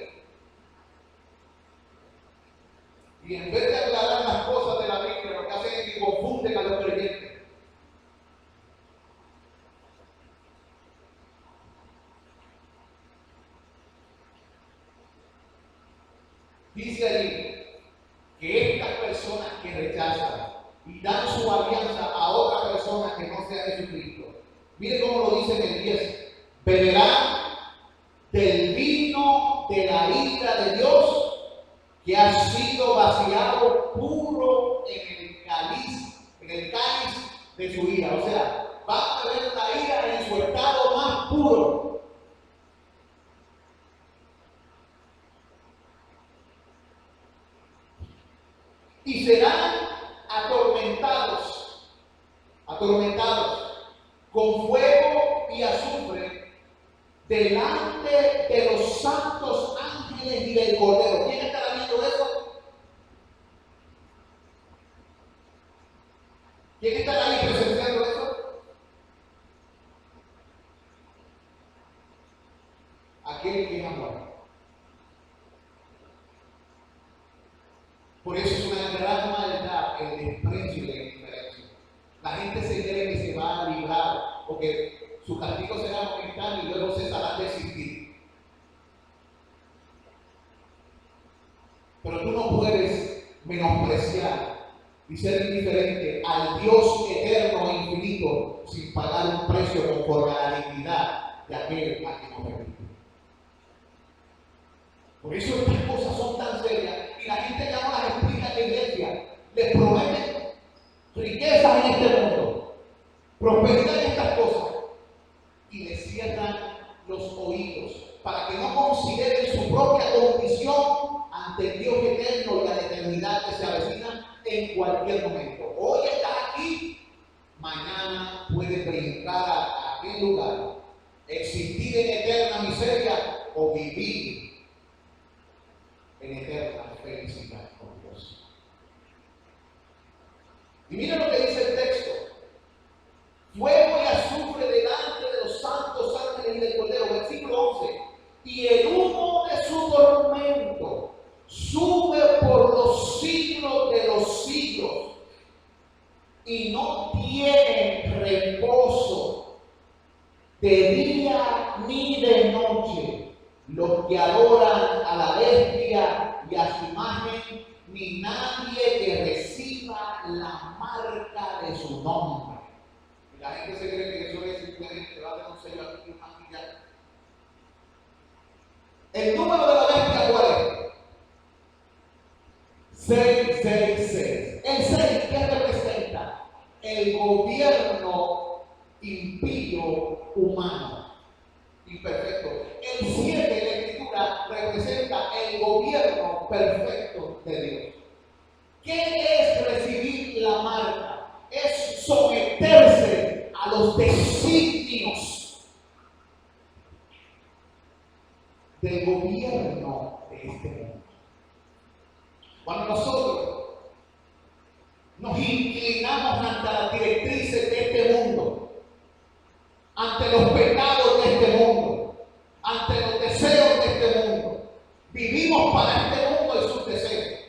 Y en vez de aclarar las cosas de la Biblia, lo que hacen es que confunden a los creyentes. Dice allí que estas personas que rechazan y dan su alianza a otra persona que no sea Jesucristo, mire cómo lo dice en el 10, beberán del vino de la ira de Dios que ha sido vaciado puro en el cáliz de su ira. O sea, va a beber la ira en su estado más puro. Y serán atormentados con fuego y azufre delante de los santos ángeles y del Cordero. ¿Quién estará viendo eso? ¿Quién estará ahí presenciando eso? Aquel que es amor. Por eso es una gran maldad el desprecio y la indiferencia. La gente se cree que se va a librar o que su castigo será momentáneo y luego cesará de existir. Pero tú no puedes menospreciar y ser indiferente al Dios eterno e infinito sin pagar un precio conforme a la dignidad de aquel a quien nos permite. Por eso estas cosas son tan serias y la gente ya no las explica en la iglesia. Les prometen riquezas en este mundo, prosperidad en estas cosas y les cierran los oídos para que no consideren su propia condición ante el Dios eterno y a la eternidad que se avecina en cualquier momento. Hoy estás aquí, mañana puedes brincar a aquel lugar, existir en eterna miseria o vivir en eterna felicidad con Dios. Y mira lo que dice el texto: fuego y azufre delante de los santos ángeles y del Cordero. Versículo 11: y el humo de su tormento sube por los siglos de los siglos, y no tienen reposo de día ni de noche los que adoran a la bestia y a su imagen, ni nadie que reciba la marca de su nombre. Y la gente se cree que eso es simplemente va a tener un sello aquí y ya. El número de la bestia, ¿cuál es? 666. El 6, ¿qué representa? El gobierno impío humano, imperfecto. El 7 de la Escritura representa el gobierno perfecto de Dios. ¿Qué es recibir la marca? Es someterse a los designios del gobierno de este mundo. Cuando nosotros nos inclinamos ante las directrices de este mundo, ante los pecados de este mundo, ante los deseos de este mundo, vivimos para este mundo y sus deseos.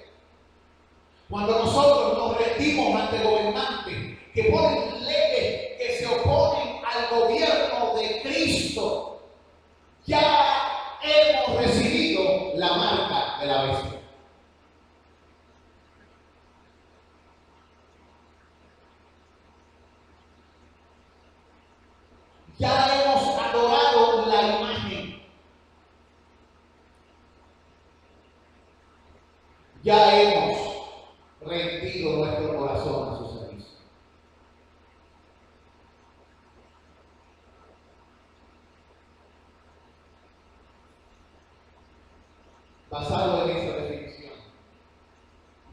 Cuando nosotros nos rendimos ante gobernantes que ponen leyes que se oponen al gobierno de Cristo, ya hemos recibido la marca de la bestia. Ya hemos adorado la imagen. Ya hemos rendido nuestro corazón a su servicio. Basado en esa definición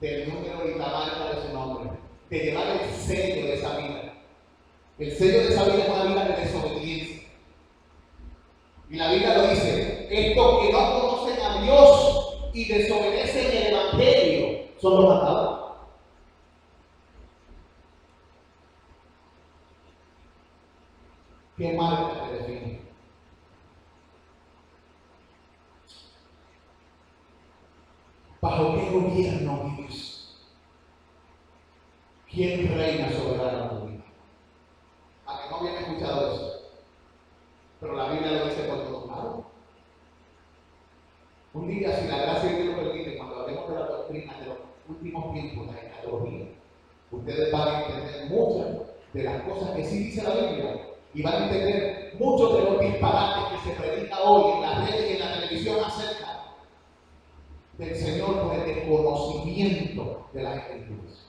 del número y la marca de su nombre, de llevar el sello de esa vida. El sello de esa vida es una vida de desobediencia. Y la Biblia lo dice: estos que no conocen a Dios y desobedecen el Evangelio son los matados. ¿Qué marca te define? ¿Bajo qué gobierno vives? ¿Quién reina soberano en tu vida? A que no habían escuchado eso, pero la Biblia lo dice por todos lados. Un día, si la gracia de Dios lo permite, cuando hablemos de la doctrina de los últimos tiempos, la escatología, ustedes van a entender muchas de las cosas que sí dice la Biblia y van a entender muchos de los disparates que se predica hoy en las redes y en la televisión acerca del Señor por el desconocimiento de las Escrituras.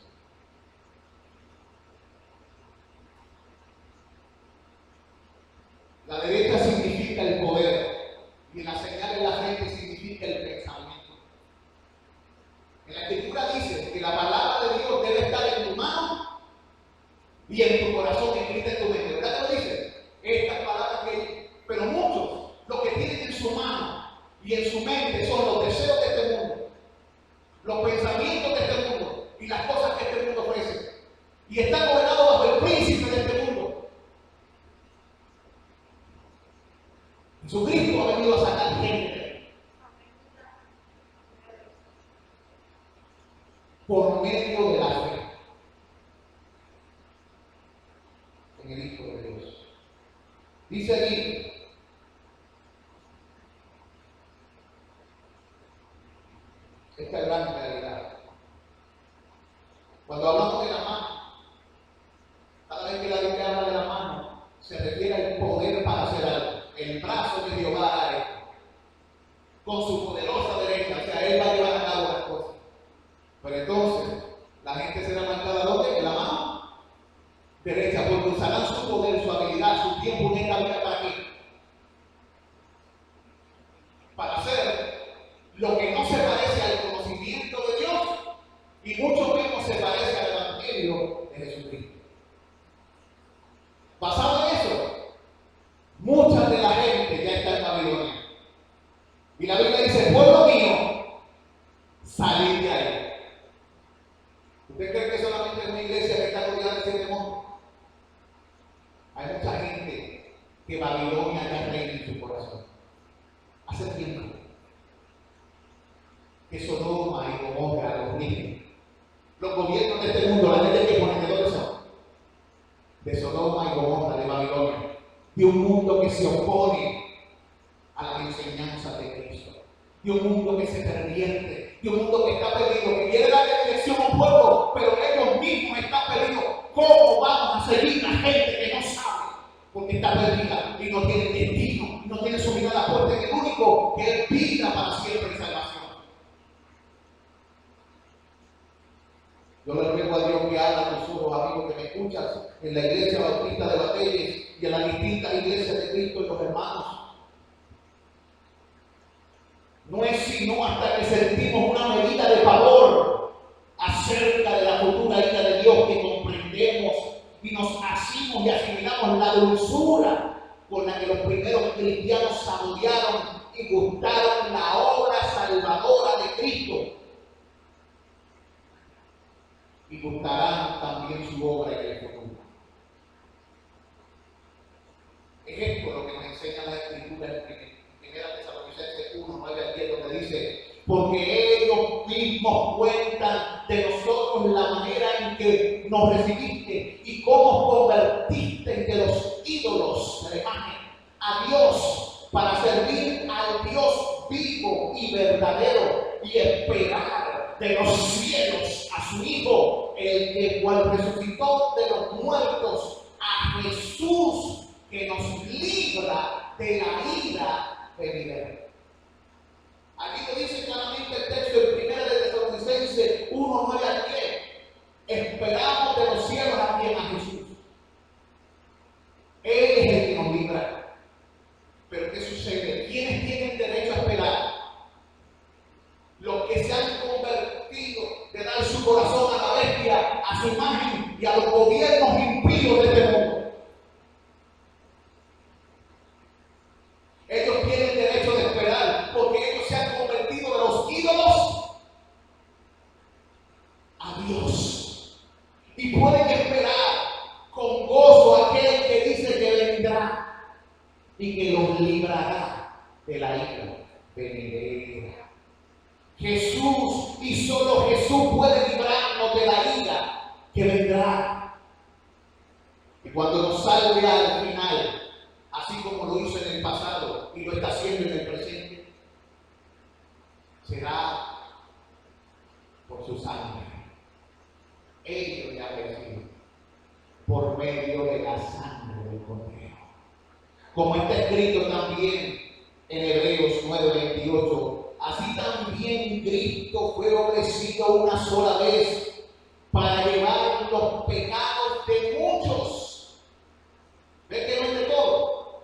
La derecha significa el poder y la señal en la frente significa el pensamiento. En la Escritura dice que la palabra de Dios debe estar en tu mano y en tu corazón, escrita en tu mente. ¿Verdad que lo dice? Estas palabras que, pero muchos lo que tienen en su mano y en su mente son los deseos de este mundo, los pensamientos de este mundo y las cosas que este mundo ofrece. Y están gobernados bajo el príncipe de este mundo. Jesucristo ha venido a sacar gente. por medio de la fe en el Hijo de Dios. Dice allí, esta gran realidad. Cuando hablamos de la mano, cada vez que la Biblia habla de la mano, se refiere al poder para hacer algo. El brazo de Jehová hará esto. Con su poderosa derecha, o sea, Él va a llevar a cabo las cosas. Pero entonces, la gente será marcada ¿dónde? En la mano derecha, porque usarán su poder, su habilidad, su tiempo en esta vida para qué? Para hacer lo que no se parece al conocimiento de Dios y mucho menos se parece al Evangelio de Jesucristo. Basado en eso, mucha de la gente ya está en Babilonia. Y la Biblia dice, pueblo mío, salid de ahí. ¿Usted cree que solamente es una iglesia que está rodeada de 7 montes? Hay mucha gente que Babilonia ya reina en su corazón. Hace tiempo que Sodoma y Gomorra los rigen. Los gobiernos de este mundo, la gente que ponen de dónde son, de Sodoma y Gomorra, de Babilonia, de un mundo que se opone a las enseñanzas de Cristo, de un mundo que se pervierte, de un mundo que está perdido, que quiere darle dirección a un pueblo, pero ellos mismos están perdidos. ¿Cómo vamos a seguir a gente que no sabe? Porque está perdida y no tiene destino, no tiene su mirada puesta en el único que es vida para siempre y salvación. Yo le ruego a Dios que abra tus ojos, amigos que me escuchas, en la iglesia bautista de Batelles y en las distintas iglesias de Cristo y los hermanos. No es sino hasta que sentimos una medida de pavor acerca de la futura ira de Dios que comprendemos y nos asimos y asimilamos la dulzura con la que los primeros cristianos saborearon y gustaron la obra salvadora de Cristo. Y gustarán también su obra en el futuro. Es esto lo que nos enseña la Escritura en 1 Tesalonicenses 1, 9 al 10, donde dice, porque ellos mismos cuentan de nosotros la manera en que nos recibiste y cómo convertiste de los ídolos de la imagen a Dios para servir al Dios vivo y verdadero y esperar de los cielos a su Hijo, el que cual resucitó de los muertos, a Jesús que nos libra de la ira venidera. Aquí lo dice claramente el texto en 1 Tesalonicenses 1, 9 al 10. Esperamos de los cielos a quien, a Jesús. Él es el que nos libra. Pero ¿qué sucede? ¿Quiénes tienen derecho a esperar? Los que se han convertido de dar su corazón a la bestia, a su imagen y a los gobiernos impíos de este mundo. Ellos tienen derecho de esperar porque ellos se han convertido de los ídolos a Dios. Y pueden esperar con gozo aquel que dice que vendrá y que los librará de la ira venidera. Jesús y solo Jesús puede librarnos de la ira que vendrá. Y cuando nos salve al final, así como lo hizo en el pasado y lo está haciendo en el presente, será por su sangre. Ello ya recibido por medio de la sangre del Cordero. Como está escrito también en Hebreos 9:28, así también Cristo fue ofrecido una sola vez para llevar los pecados de muchos. ¿Ves que no es de todo?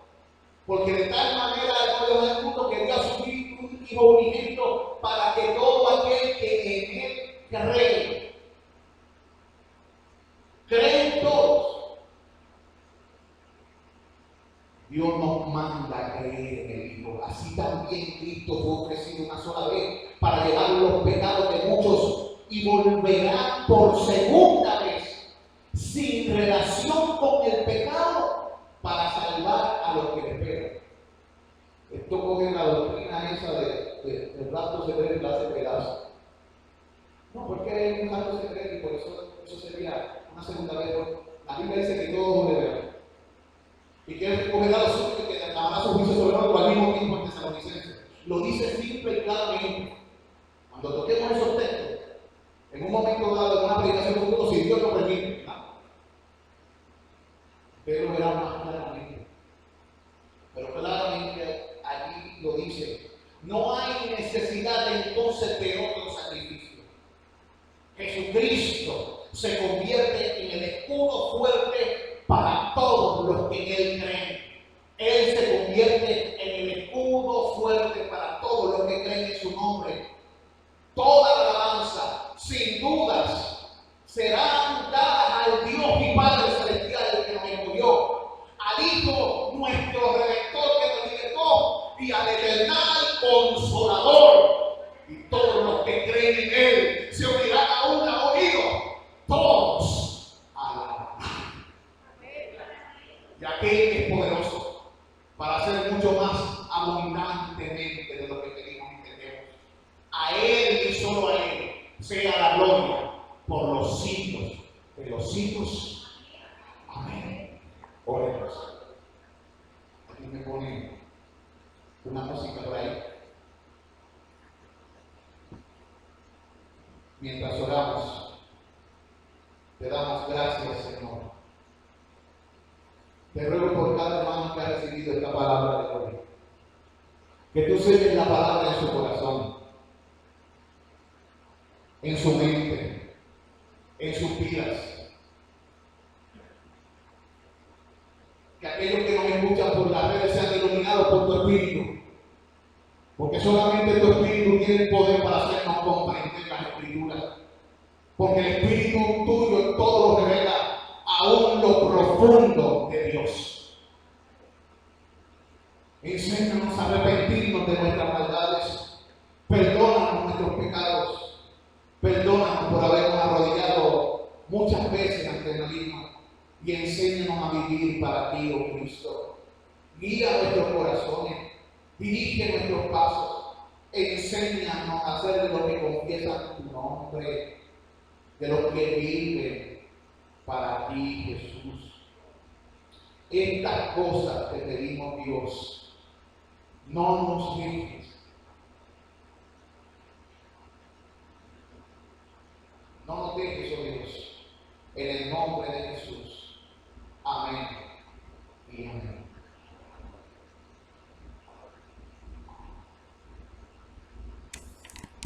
Porque de tal manera amó Dios al mundo que dio a su Hijo unigénito para que todo aquel que en él cree, creen todos. Dios nos manda a creer en el Hijo. Así también Cristo fue ofrecido una sola vez para llevar los pecados de muchos y volverá por segunda vez sin relación con el pecado para salvar a los que le esperan. Esto coge la doctrina esa del rapto se ve en clase de pedazos. No, porque es un alto secreto y por eso sería una segunda vez. La Biblia dice que todos deberán. Y que Él recogerá los suyos y que derramará su juicio sobre nosotros al mismo tiempo en Tesalonicenses. Lo dice simple y claramente. Cuando toquemos esos textos, en un momento dado, en una predicación futuro, si Dios lo permite, ¿no? Usted lo verá más claramente. Pero claramente allí lo dice. No hay necesidad entonces de otro sacrificio. Jesucristo se convierte en el escudo fuerte para todos los que en Él creen. Él se convierte en el escudo fuerte para todos los que creen en su nombre. Toda la alabanza, sin dudas, serán dadas al Dios y Padre Celestial que nos escogió, al Hijo nuestro Redentor que nos libertó y al eternal Consolador. Y todos los que creen en Él se unirán a una unido, todos a la y aquel que es poderoso para hacer mucho más abundantemente de lo que pedimos y entendemos. A Él y solo a Él sea la gloria por los siglos de los siglos. Amén. Oremos. Aquí me pone una música por ahí. Mientras oramos, te damos gracias, Señor. Te ruego por cada hermano que ha recibido esta palabra de hoy, que tú selles la palabra en su corazón, en su mente, en sus vidas. Que aquellos que nos escuchan por las redes sean iluminados por tu Espíritu, porque solamente tu Espíritu tiene el poder para hacernos comprender las Escrituras, porque el Espíritu tuyo todo lo revela, aún lo profundo de Dios. Enséñanos a arrepentirnos de nuestras maldades, perdónanos nuestros pecados, perdónanos por habernos arrodillado muchas veces ante el maligno y enséñanos a vivir para ti, oh Cristo. Guía nuestros corazones, dirige nuestros pasos, enséñanos a hacer de los que confiesan tu nombre, de los que viven para ti, Jesús. Estas cosas te pedimos, Dios, no nos dejes. No nos dejes, oh Dios, en el nombre de Jesús.